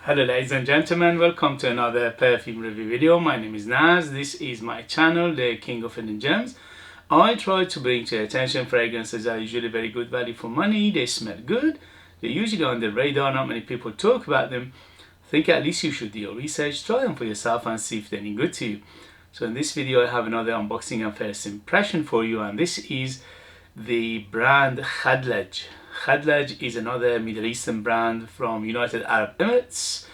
Hello ladies and gentlemen, welcome to another perfume review video. My name is Naz. This is my channel, the King of Hidden Gems. I try to bring to your attention fragrances that are usually very good value for money. They smell good, they're usually on the radar, not many people talk about them. I think at least you should do your research, try them for yourself and see if they're any good to you. So in this video I have another unboxing and first impression for you, and this is the brand Khadlaj. Khadlaj is another Middle Eastern brand from United Arab Emirates.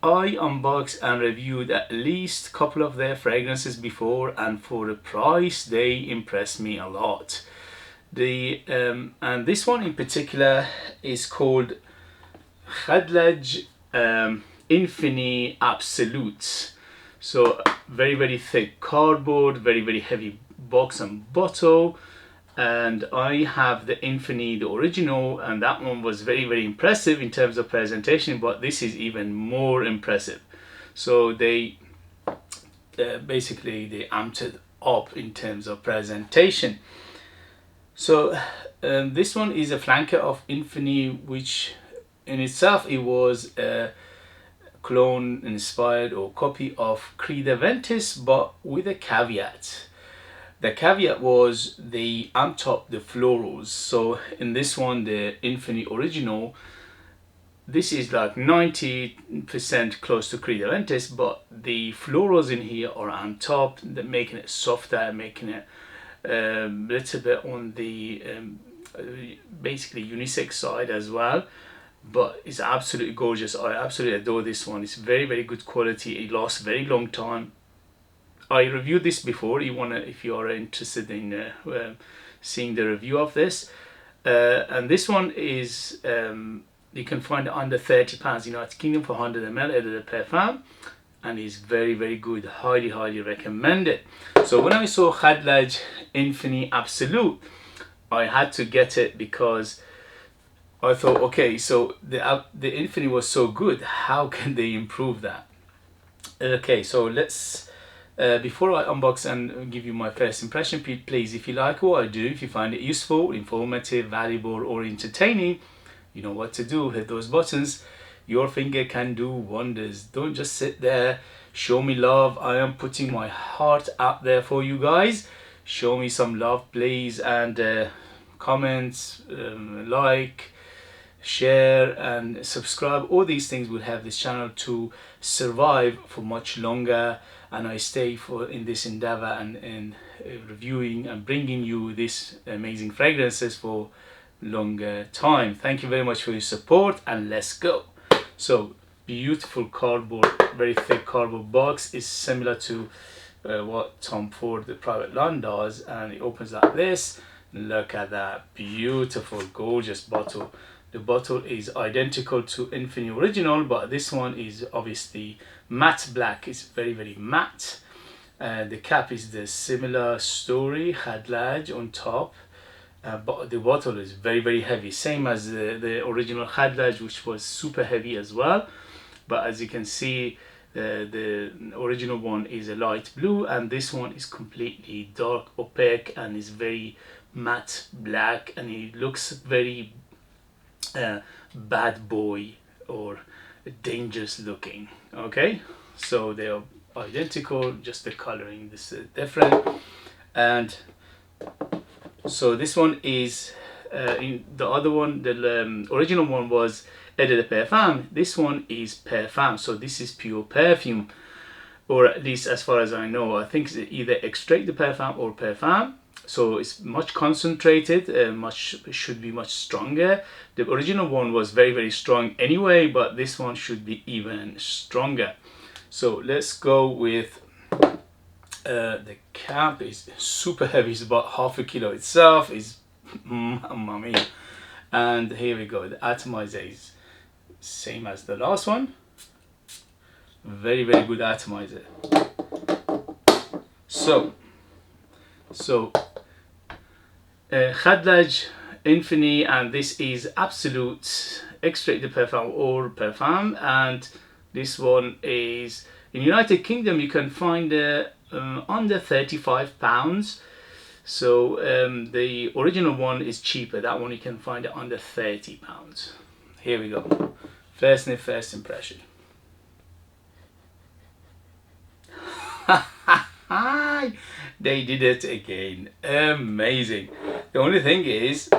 I unboxed and reviewed at least a couple of their fragrances before, and for the price they impressed me a lot. And this one in particular is called Khadlaj Infini Absolute. So very thick cardboard, very heavy box and bottle. And I have the Infini, the original, and that one was very impressive in terms of presentation, but this is even more impressive. So they basically they amped it up in terms of presentation. So this one is a flanker of Infini, which in itself it was a clone inspired or copy of Creed Ventus, but with a caveat. The caveat was they amped up the florals. So in this one, the Infini original, this is like 90% close to Creed Ventus, but the florals in here are amped up, they're making it softer, making it a little bit on the basically unisex side as well. But it's absolutely gorgeous. I absolutely adore this one. It's very good quality. It lasts a very long time. I reviewed this before. If you are interested in seeing the review of this, and this one is you can find it under £30 United Kingdom for 100 ml at the Parfum, and is very good. Highly recommend it. So when I saw Khadlaj Infini Absolute, I had to get it because I thought, okay, so the Infini was so good, how can they improve that? Okay, so let's before I unbox and give you my first impression, please, if you like what I do, if you find it useful, informative, valuable or entertaining, you know what to do. Hit those buttons. Your finger can do wonders. Don't just sit there. Show me love. I am putting my heart out there for you guys. Show me some love, please, and comments, like, share and subscribe. All these things will help this channel to survive for much longer, and I stay in this endeavor and in reviewing and bringing you these amazing fragrances for longer time. Thank you very much for your support, and let's go. So beautiful cardboard, very thick cardboard box. Is similar to what Tom Ford the Private Line does, and it opens like this. Look at that beautiful gorgeous bottle. The bottle is identical to Infini original, but this one is obviously matte black. It's very matte. The cap is the similar story, Khadlaj on top, but the bottle is very heavy, same as the original Khadlaj, which was super heavy as well. But as you can see, the original one is a light blue, and this one is completely dark, opaque, and is very matte black, and it looks very bad boy or dangerous looking. Okay, so they are identical, just the coloring this is different. And so this one is in the other one, the original one was Eau de Parfum. This one is Parfum, so this is pure perfume, or at least as far as I know. I think it's either Extrait de Parfum or Parfum. So it's much concentrated, should be much stronger. The original one was very strong anyway, but this one should be even stronger. So let's go with the cap. Is super heavy. It's about half a kilo itself. Is mamma mia. And here we go. The atomizer is same as the last one. Very good atomizer. So Khadlaj Infini, and this is Absolute Extrait de Parfum or Parfum, and this one is in United Kingdom. You can find under £35. So the original one is cheaper. That one you can find it under £30. Here we go. First sniff, first impression. They did it again. Amazing. The only thing is,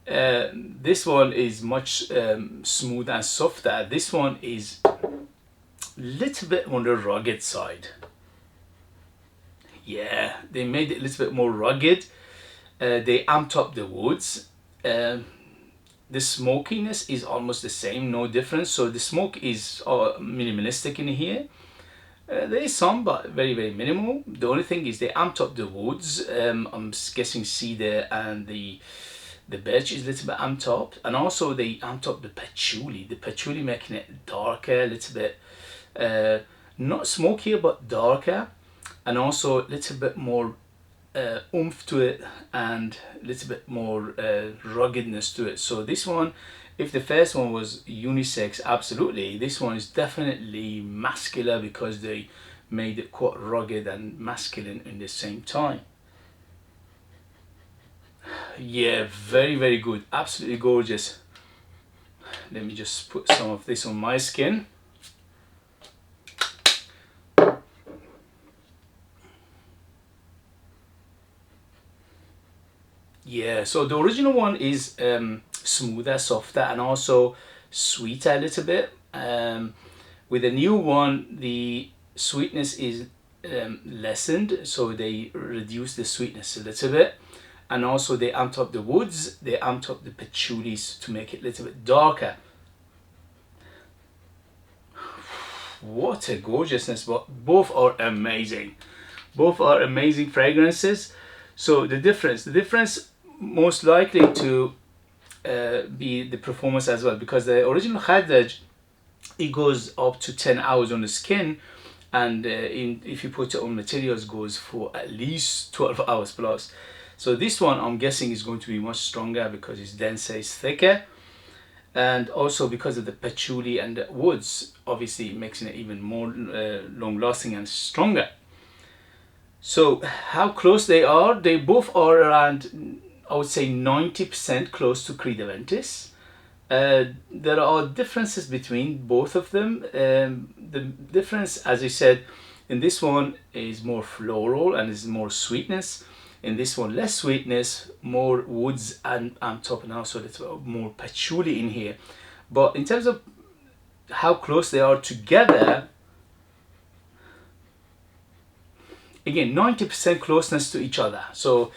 this one is much smooth and softer. This one is a little bit on the rugged side. Yeah, they made it a little bit more rugged. They amped up the woods. The smokiness is almost the same, no difference. So the smoke is minimalistic in here. There is some, but very, very minimal. The only thing is they amped up the woods. I'm guessing cedar and the birch is a little bit amped up. And also they amped up the patchouli. The patchouli making it darker, a little bit, not smokier, but darker. And also a little bit more oomph to it and a little bit more ruggedness to it. So this one, if the first one was unisex, absolutely, this one is definitely masculine because they made it quite rugged and masculine in the same time. Yeah, very, very good, absolutely gorgeous. Let me just put some of this on my skin. Yeah, so the original one is smoother, softer, and also sweeter a little bit. With the new one, the sweetness is lessened, so they reduce the sweetness a little bit. And also they amped up the woods, they amped up the patchoulis to make it a little bit darker. What a gorgeousness, but both are amazing. Both are amazing fragrances. So the difference most likely to be the performance as well, because the original Khadlaj, it goes up to 10 hours on the skin, and if you put it on materials, goes for at least 12 hours plus. So this one, I'm guessing, is going to be much stronger because it's denser, it's thicker, and also because of the patchouli and the woods, obviously making it even more long-lasting and stronger. So how close they are? They both are around, I would say, 90% close to Creed Aventis. There are differences between both of them. The difference, as I said, in this one is more floral and is more sweetness. In this one, less sweetness, more woods and top, and also a little more patchouli in here. But in terms of how close they are together, again, 90% closeness to each other. So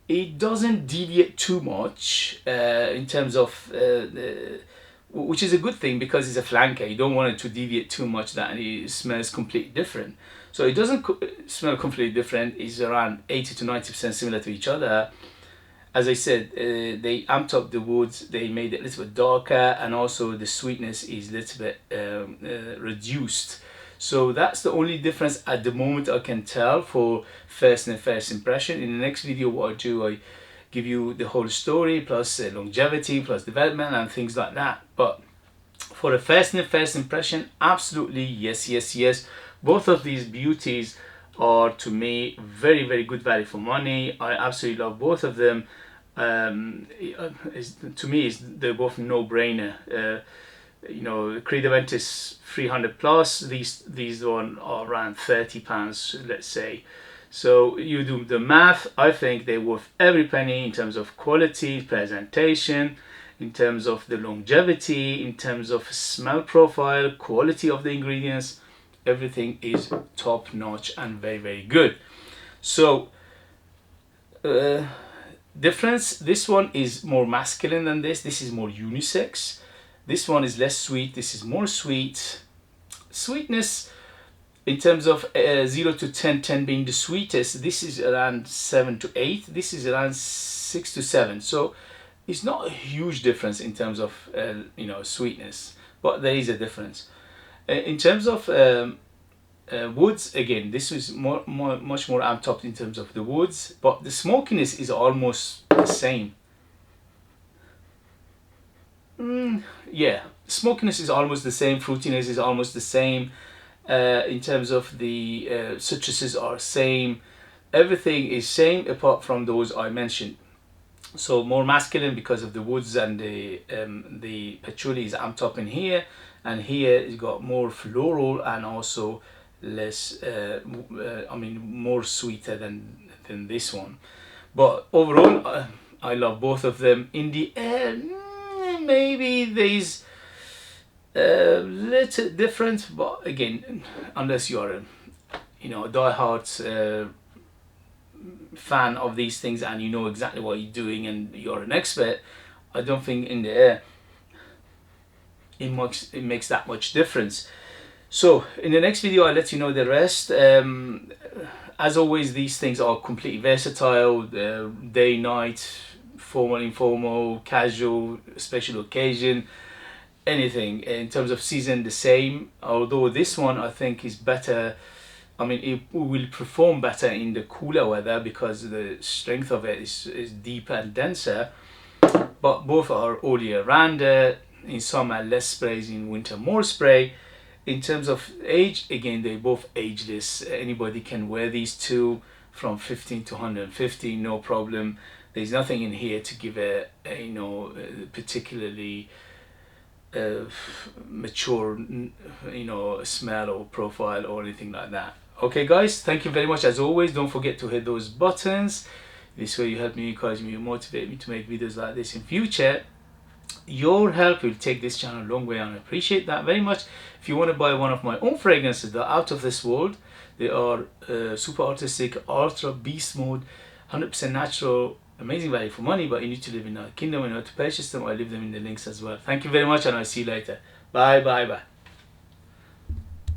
it doesn't deviate too much in terms of, which is a good thing because it's a flanker. You don't want it to deviate too much that it smells completely different. So it doesn't smell completely different. It's around 80 to 90% similar to each other. As I said, they amped up the woods, they made it a little bit darker, and also the sweetness is a little bit reduced. So that's the only difference at the moment I can tell for first impression. In the next video, what I do, I give you the whole story, plus longevity, plus development, and things like that. But for a first impression, absolutely yes, yes, yes. Both of these beauties are, to me, very, very good value for money. I absolutely love both of them. To me, they're both no-brainer. You know, Creed Aventis 300 plus, these one are around £30, let's say. So you do the math, I think they're worth every penny in terms of quality, presentation, in terms of the longevity, in terms of smell profile, quality of the ingredients. Everything is top notch and very, very good. So difference, this one is more masculine than this is more unisex. This one is less sweet, this is more sweet. Sweetness, in terms of 0 to 10, 10 being the sweetest, this is around 7 to 8, this is around 6 to 7. So it's not a huge difference in terms of you know, sweetness, but there is a difference. In terms of woods, again, this is much more amped up in terms of the woods, but the smokiness is almost the same. Yeah, smokiness is almost the same, fruitiness is almost the same. In terms of the citruses are same, everything is same apart from those I mentioned. So more masculine because of the woods, and the patchouli is amped up in here, and here you got more floral and also less I mean more sweeter than this one. But overall I love both of them. In the end maybe there's a little different, but again, unless you are a die-hard fan of these things and you know exactly what you're doing and you're an expert, I don't think in the air it makes that much difference. So in the next video I'll let you know the rest. As always, these things are completely versatile, day, night, formal, informal, casual, special occasion, anything. In terms of season, the same, although this one I think is better. I mean, it will perform better in the cooler weather because the strength of it is deeper and denser, but both are all year round. In summer less sprays, in winter more spray. In terms of age, again, they're both ageless. Anybody can wear these two from 15 to 150, no problem. There's nothing in here to give a particularly mature smell or profile or anything like that. Okay guys, thank you very much. As always, don't forget to hit those buttons. This way you help me, encourage me, motivate me to make videos like this in future. Your help will take this channel a long way and I appreciate that very much. If you want to buy one of my own fragrances, they're out of this world. They are super artistic, ultra beast mode, 100% natural, amazing value for money, but you need to live in our kingdom in order to purchase them. I leave them in the links as well. Thank you very much and I'll see you later. Bye bye bye.